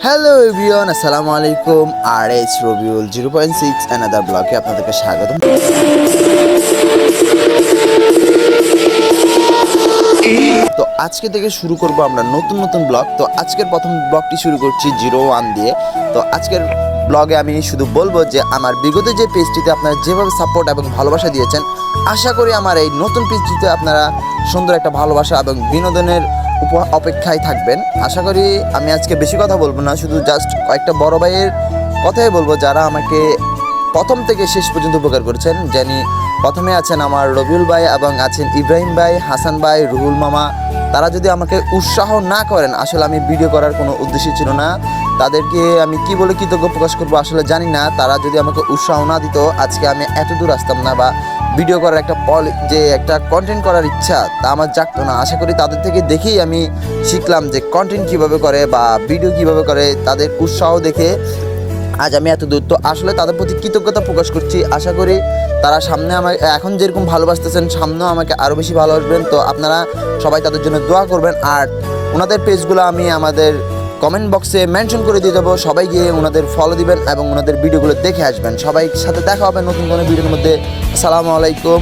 Hello everyone, আসসালামু আলাইকুম। আর H Rabiul 0.6 another ব্লগে আপনাদেরকে স্বাগতম। তো আজকে থেকে শুরু করব আমরা নতুন নতুন ব্লগ। তো আজকের প্রথম ব্লগটি শুরু করছি 01 দিয়ে। তো আজকের ব্লগে আমি শুধু বলবো যে আমার বিগত যে পেজটিতে আপনারা যেভাবে সাপোর্ট এবং ভালোবাসা দিয়েছেন, আশা করি আমার এই নতুন পেজটিতে আপনারা সুন্দর একটা ভালোবাসা এবং বিনোদনের অপেক্ষায় থাকবেন। আশা করি আমি আজকে বেশি কথা বলবো না, শুধু জাস্ট কয়েকটা বড় ভাইয়ের কথাই বলবো যারা আমাকে প্রথম থেকে শেষ পর্যন্ত উপকার করেছেন। জানি প্রথমে আছেন আমার রবিউল ভাই এবং আছেন ইব্রাহিম ভাই, হাসান ভাই, রুহুল মামা। তারা যদি আমাকে উৎসাহ না করেন, আসলে আমি ভিডিও করার কোনো উদ্দেশ্য ছিল না। তাদেরকে আমি কি বলে কৃতজ্ঞ প্রকাশ করবো আসলে জানি না। তারা যদি আমাকে উৎসাহ না দিত, আজকে আমি এত দূর আসতাম না, বা ভিডিও করার একটা কন্টেন্ট করার ইচ্ছা তা আমার জাগতো না। আশা করি তাদের থেকে দেখেই আমি শিখলাম যে কন্টেন্ট কীভাবে করে বা ভিডিও কীভাবে করে। তাদের উৎসাহ দেখে আজ আমি এত দূর। তো আসলে তাদের প্রতি কৃতজ্ঞতা প্রকাশ করছি। আশা করি তারা সামনে আমাকে এখন যেরকম ভালোবাসতেছেন, সামনেও আমাকে আরও বেশি ভালোবাসবেন। তো আপনারা সবাই তাদের জন্য দোয়া করবেন। আর ওনাদের পেজগুলো আমি আমাদের কমেন্ট বক্সে মেনশন করে দিয়ে যাবো। সবাই গিয়ে ওনাদের ফলো দিবেন এবং ওনাদের ভিডিওগুলো দেখে আসবেন। সবাই সাথে দেখা হবে নতুন কোনো ভিডিওর মধ্যে। আসসালামু আলাইকুম।